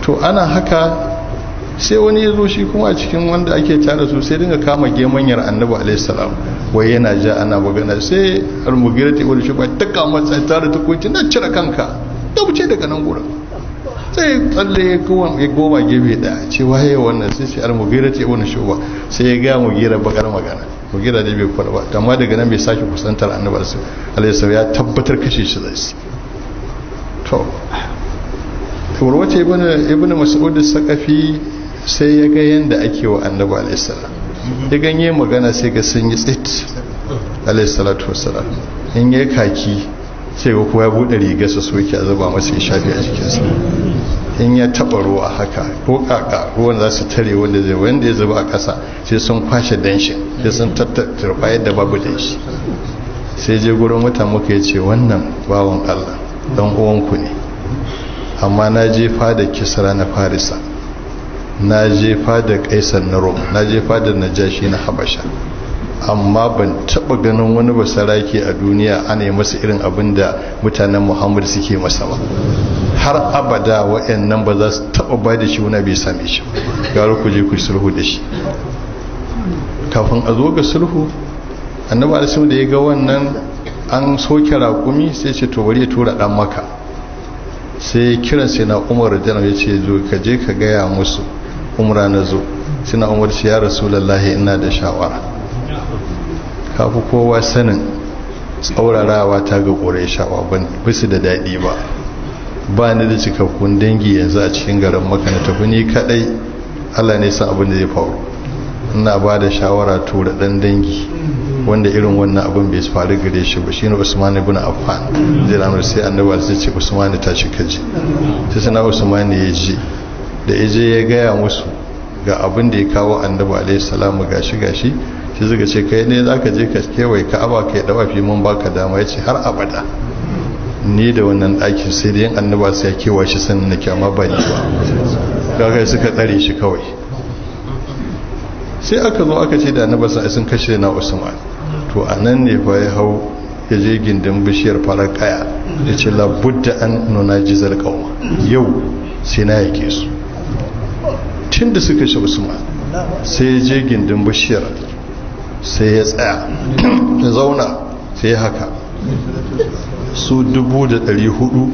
to ana haka sai wani ya zo shi kuma a cikin wanda ake tare su sai dinga kama gemanyar annabi alaihi salam wai yana ja ana magana sai al-mughira ta wani shuba ta kama sai tare ta kunci na cire kanka da wuce daga nan gurin sai tsalle ya goma gefe da ce waye wannan sai sai al-mughira ta wani shuba sai ya ga mughira bakar magana mughira da bai kwarba amma daga nan bai sake kusantar annabi alaihi salam ya tabbatar kashe shi zai to urwace ibn mas'ud as-saqafi sai ya ga yanda ake wa annabi alayhi salam ya ganye magana sai ga sun yi tsit alayhi salatu wassalam in yayi kaki sai ga kowa ya bude riga sa soki a zuba masa ya shafi a cikin sa in ya taba ruwa haka ko kaka ruwan za su tare wanda ya zuba a kasa sai sun kwashe danshin sai sun tattarfa yadda babu danshi sai je gurin mutane muka yace wannan bawon Allah dan uwanku ne amma na jefa da kisra na farisa na jefa da kaisar na rom na jefa da najashi na habasha amma ban taba ganin wani basarake a duniya ana yi masa irin abin da mutanen muhammadu suke masa ba har abada wa'annan ba za su taba ba da shi wani bai same shi gara ku je ku sulhu da shi kafin a zo ga sulhu annabi alisu da ya ga wannan an soke raƙumi sai ce to bari ya tura dan maka sai kiran sai na umar da ya ce zo ka je ka gaya musu umra na zo sai na umar ce ya rasulullahi ina da shawara kafi kowa sanin tsaurarawa ta ga ƙurayshawa ban bisu da daɗi ba ni da cikakkun dangi yanzu a cikin garin maka na tafi ni kadai Allah ne san abin da zai faru ina ba da shawara tura dan dangi wanda irin wannan abin bai faru gare shi ba shine Usman ibn Affan zai ranar sai annabi sai ce Usman ta ci kaji sai sana Usman ya ji da yaje ya gaya musu ga abin da ya kawo annabi alaihi salamu gashi sai suka ce kai ne zaka je ka kewaye Ka'aba kai dawafi mun baka dama yace har abada ni da wannan ɗakin sai da yin annaba sai ya kewa shi sannan nake amma ba ni ba kaga suka tsare shi kawai sai aka zo aka ce da annaba sai sun kashe na Usman to anan ne fa ya hau ya je gindin bishiyar farar kaya ya ce labudda an nuna jizar kauma yau sai na yake su tun da suka shi Usman sai ya je gindin bishiyar sai ya tsaya ya zauna sai ya haka su 400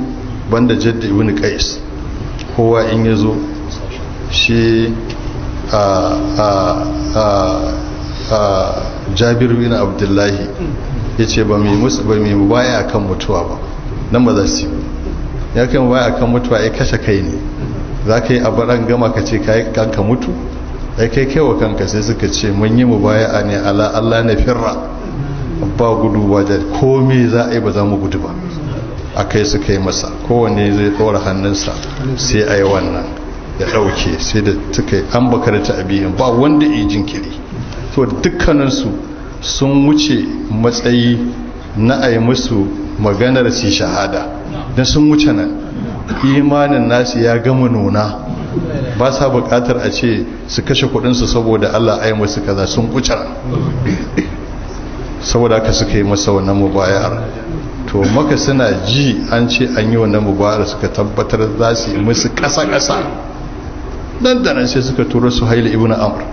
banda jadda ibn qais kowa in yazo shi Jabir bin Abdullahi yace ba mai baya akan mutuwa ba nan ba za su ya kai baya akan mutuwa ai kashe kai ne zaka yi abaran gama ka ce kai kanka mutu ai kai wa kanka sai suka ce mun yi mubaya'a ne ala Allah na firra ba gudu ba da komai za a yi ba za mu gudu ba a kai suka yi masa kowane zai ɗora hannunsa sai a yi wannan ya ɗauke sai da suka yi an bakar ta abiyin ba wanda yi jinkiri to dukkaninsu sun wuce matsayi na a yi musu maganar su shahada don sun wuce nan imanin nasu ya gama nuna ba sa buƙatar a ce su kashe kuɗinsu saboda Allah a yi musu kaza sun wuce saboda haka suka yi masa wannan mubayar to maka suna ji an ce an yi wannan mubayar suka tabbatar za su yi musu ƙasa-ƙasa dan da nan sai suka tura su haila ibn amr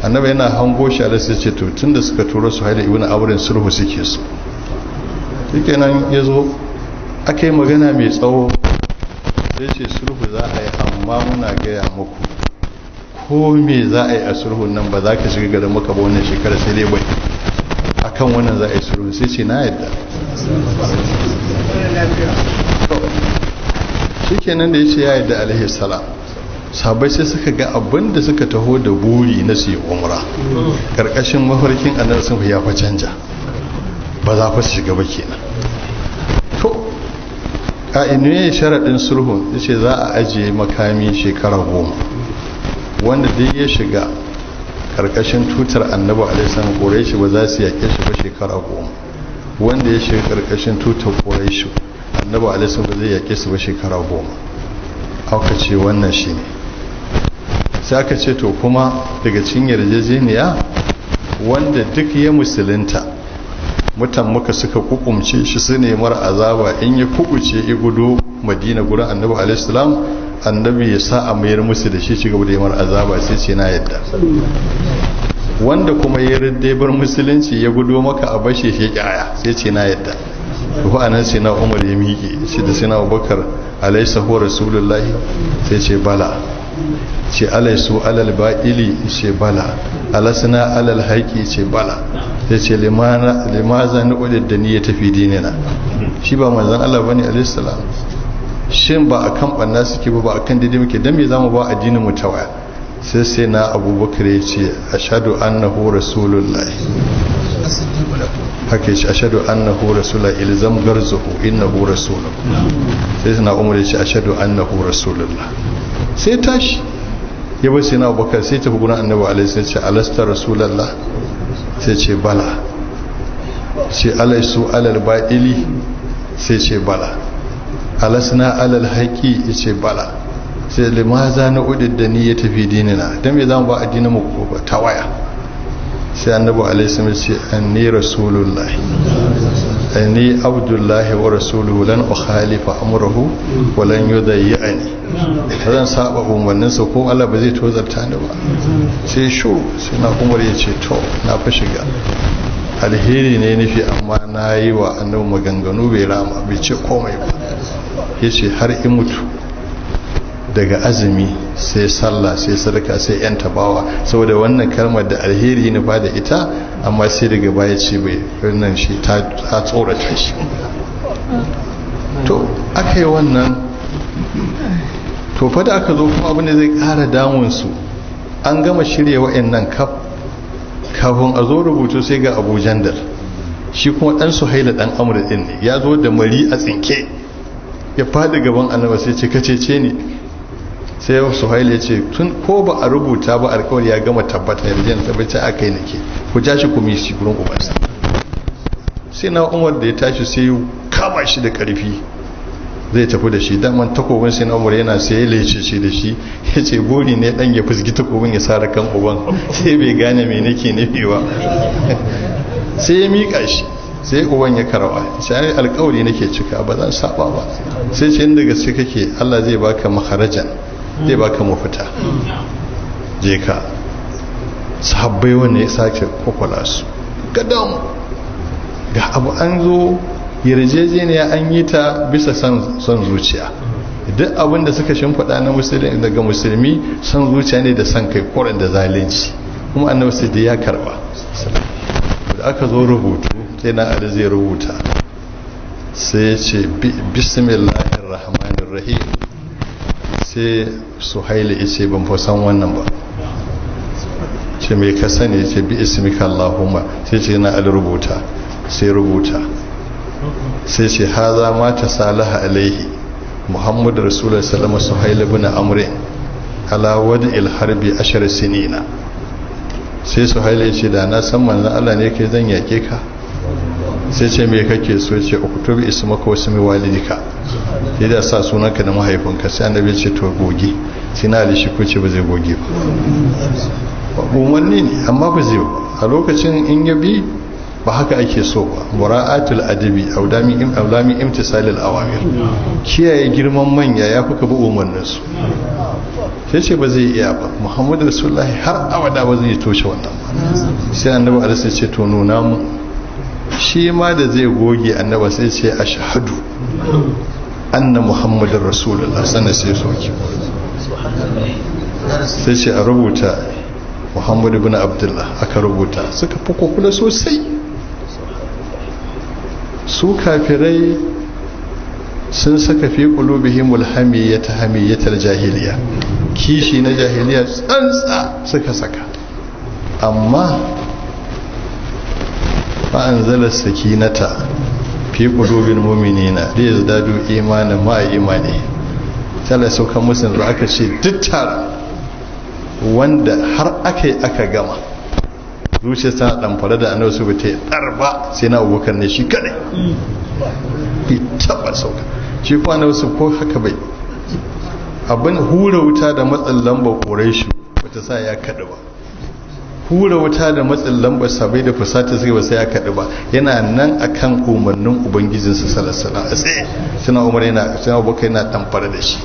annabi yana hango shi Allah sai ce to tunda suka tura su haila ibn amr sulhu suke so shikenan yazo aka yi magana mai tsawo sai ce sulhu za a yi amma muna gaya muku ko me za a yi a sulhun nan ba za ka shiga garin maka ba wannan shekara sai dai bai akan wannan za a yi sulhu sai ce na yadda shikenan da ya ce ya yadda alaihi salam sabai sai suka ga abin da suka taho da buri na su yi umra karkashin mafarkin annabi sun ya fa canja ba za fa su shiga ba kenan to ne sharadin sulhu yace za a ajiye makami shekara 10 wanda duk ya shiga karkashin tutar annabi alaihissalam quraishi ba za su yake shi ba shekara 10 wanda ya shiga karkashin tutar quraishi annabi alaihissalam ba zai yake su ba shekara 10 aka ce wannan shine sai aka ce to kuma daga cikin yarjejeniya wanda duk ya musulunta mutan muka suka kukumce shi su ne mara azaba in ya kubuce ya gudu madina gurin annabi alaihissalam annabi ya sa a mayar musu da shi cigaba da yamar azaba sai ce na yadda. Wanda kuma ya ridde bar musulunci ya gudo maka a bashe shi kyaya sai ce na yadda. ko anan sai na Umar ya miƙe shi da sai na Abubakar alaysa hu rasulullahi sai ce bala, ce alaysu alal ba'ili ce bala, alasna alal haqi ce bala, sai ce limaza nu'udid da ni ya tafi dinina. Shi ba manzon Allah bane alayhi salam, shin ba akan banna suke ba akan daidai muke, dan me zamu ba addinin mu tawaya? sai na Abubakar ya ce ashhadu annahu rasulullahi, haka ce ashhadu annahu rasulullahi ilzam garzuhu innahu rasuluhu. sai na Umar ya ce ashhadu annahu rasulullah, sai tashi ya bar sai na Abubakar sai tafi gurin annabi alaihi sai ce alasta rasulullah, sai ce bala, ce alaisu alal ba'ili sai ce bala, alasna alal haqi yace bala, sai limaza na udid da ni ya tafi dinina, dan me zamu ba addinin mu ta waya? sai annabi alaihi wasallam ce anni rasulullahi anni abdullahi wa rasuluhu lan ukhalifa amrahu wa lan yudayyani, zan saba umarnin sa ko Allah ba zai tozarta ni ba. sai sai na Umar ya ce to na fa shiga alheri ne nufi, amma na yi wa annabi maganganu bai rama, bai ce komai ba. yace har in mutu daga azumi sai sallah sai sadaka sai yan tabawa, saboda wannan kalmar da alheri ne fa da ita, amma sai daga baya ce bai, wannan shi ta tsorata shi. to aka yi wannan, to fa da aka zo kuma abin da zai kara damun su, an gama shirya wa'annan kafin a zo rubutu sai ga Abu Jandal, shi kuma dan Suhaila dan Amr din ne, ya zo da mari a tsinke, ya fadi gaban Annabi sai ce kacece ne. sai Suhaila ya ce tun ko ba a rubuta ba alƙawari ya gama tabbata, yarjejin tabbata akai nake, ku tashi ku mi shi gurin ubansa. sai na Umar da ya tashi sai kama shi da karfi zai tafi da shi, daman takobin sai na Umar yana sai ya lece shi da shi, ya ce buri ne dan ya fusgi takobin ya sare kan uban, sai bai gane me nake nufi ba. sai ya mika shi, sai uban ya karawa, sai alƙawari nake cika ba zan saba ba. sai ce inda gaske kake Allah zai baka maharajan, zai baka mafita, je ka. sahabbai wanne ya sake kwakwala su gadam, ga abu an zo yarjejeniya an yi ta bisa son zuciya, duk abin da suka shimfiɗa na musulmi daga musulmi son zuciya ne da son kai koren da zalunci, kuma annabi sai da ya karba. da aka zo rubutu sai na Ali zai rubuta, sai ya ce bismillahir rahmanir rahim, sai Suhaila ya ce ban fa san wannan ba, ce mai ka sani, ce bi ismika Allahumma, sai ce na Ali rubuta, sai rubuta, sai ce haza ma ta salaha alaihi Muhammad Rasulullah sallallahu alaihi wasallam Suhaila ibn Amr ala wad'il harbi 10 sinina. sai Suhaila ya ce da na san manzon Allah ne kai zan yake ka. sai ce me kake so? ce uktubi ismaka wa ismi walidika, sai da sa sunanka da mahaifinka. sai annabi ya ce to goge, sai na Ali shi ko ce ba zai goge ba, umarni ne amma ba zai ba. a lokacin in ya bi ba haka ake so ba, mura'atul adabi aulami imtisalil awamir, kiyaye girman manya ya fi ka bi umarninsu. sai ce ba zai iya ba, Muhammadu Rasulullahi har abada ba zai toshe wannan ba. sai annabi alisa ce to nuna mu. shi ma da zai goge annaba sai ce ashhadu anna Muhammadun Rasulullah, sannan sai soke, sai ce a rubuta Muhammadu ibn Abdullah, aka rubuta. suka fi kula sosai. su kafirai sun saka fi qulubihimul hamiyyatal jahiliya, kishi na jahiliya tsantsa suka saka. amma fa anzala sakinata fi qulubil mu'minina li yazdadu imanan ma imani. tala sauka musun da aka ce duk tara wanda har aka gama zuciya ta damfara da annabi su bata darba, sai na Abubakar ne shi kadai bi taba sauka. shi ko annabi su ko haka bai, abin hura wuta da matsin lamba Quraish bata sa ya kada ba, hura wuta da matsin lamba sabai da fusata sai ba sai ya kada ba, yana nan akan umarnin ubangijinsa sallallahu alaihi wasallam. sai Umar yana, sai Abubakar yana damfara da shi.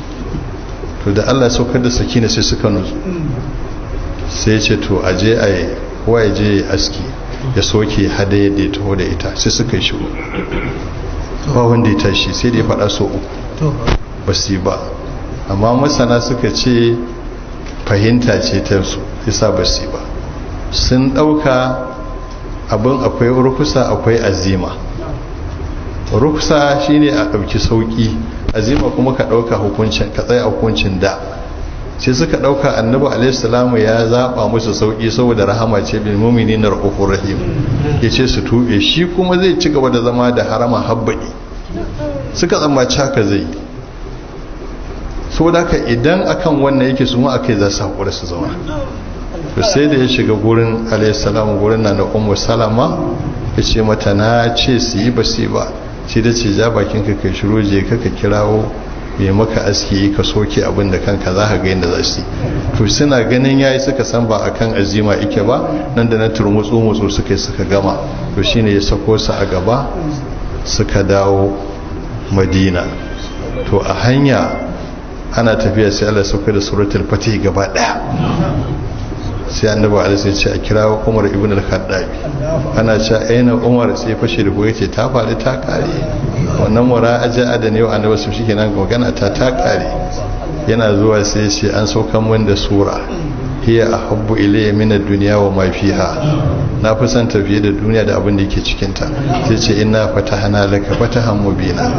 to da Allah saukar da sakina sai suka nutsu sai ce to aje a yi kowa ya je aski ya soke hada yadda ya taho da ita sai suka yi shigo ba wanda ya tashi sai da ya faɗa so uku ba su yi ba amma masana suka ce fahimta ce ta su isa ba su yi ba sun ɗauka abin akwai rukusa akwai azima rukusa shine a ɗauki sauƙi azima kuma ka ɗauka hukuncin ka tsaye a hukuncin da sai suka ɗauka annabi alaihi ya zaɓa musu sauƙi saboda rahama ce bil mu'minina ra'ufur rahim yace su tube shi kuma zai ci gaba da zama da harama habbadi suka tsammaci haka zai saboda haka idan akan wannan yake su ma akai za su haƙura su zama to sai da ya shiga gurin alaihi gurin na ummu salama yace mata na ce su yi ba su ba sai da ce ja bakin ka kai shiru je ka kirawo mai maka aski ka soke abin da kanka za ka ga yadda za su to suna ganin yayi suka san ba akan azima ike ba nan da na turmutsu suka yi suka gama to shine ya sako su a gaba suka dawo madina to a hanya ana tafiya sai Allah sauka da suratul fatih gaba daya sai annabi alaihi sai ce a kirawo Umar ibn al-Khattab ana cewa aina Umar sai fashe da goye ce ta faɗi ta kare wannan mura'aja da ne annabi su shikenan magana ta kare yana zuwa sai ce an saukan mun da sura hiya ahabbu ilayya min ad-dunya wa ma fiha na fi son tafiye da duniya da abin da yake cikin ta sai ce inna fatahna laka fatahan mubina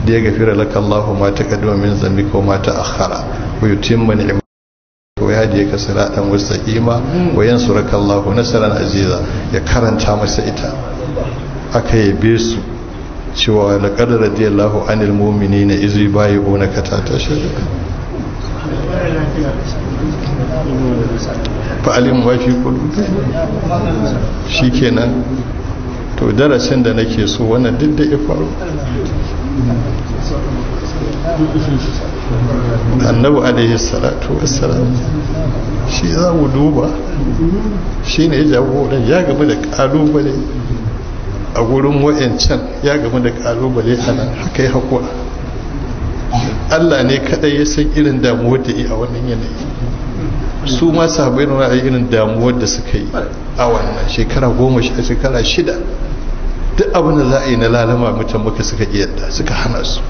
da ya gafira laka Allahu ma taqaddama min dhanbika wa ma ta'akhkhara wa yutimma ni'matahu wa yahdika siratan mustaqima wa yansuraka Allahu nasran aziza ya karanta masa ita aka yabe su cewa laqad radiyallahu anil mu'minina iz yubayyi'unaka tahta shajara fa'alim wa fi qulubi shikenan to darasin da nake so wannan duk da ya faru annabi alaihi salatu wassalam shi za mu duba shi ne jagoran ya gaba da kalubale a gurin wayancan ya gaba da kalubale a nan haka yi haƙura Allah ne kadai ya san irin damuwar da yi a wannan yanayi su ma sahabbai na irin damuwar da suka yi a wannan shekara 10 shekara 6 duk abin da za a yi na lalama mutum maka suka iya yadda suka hana su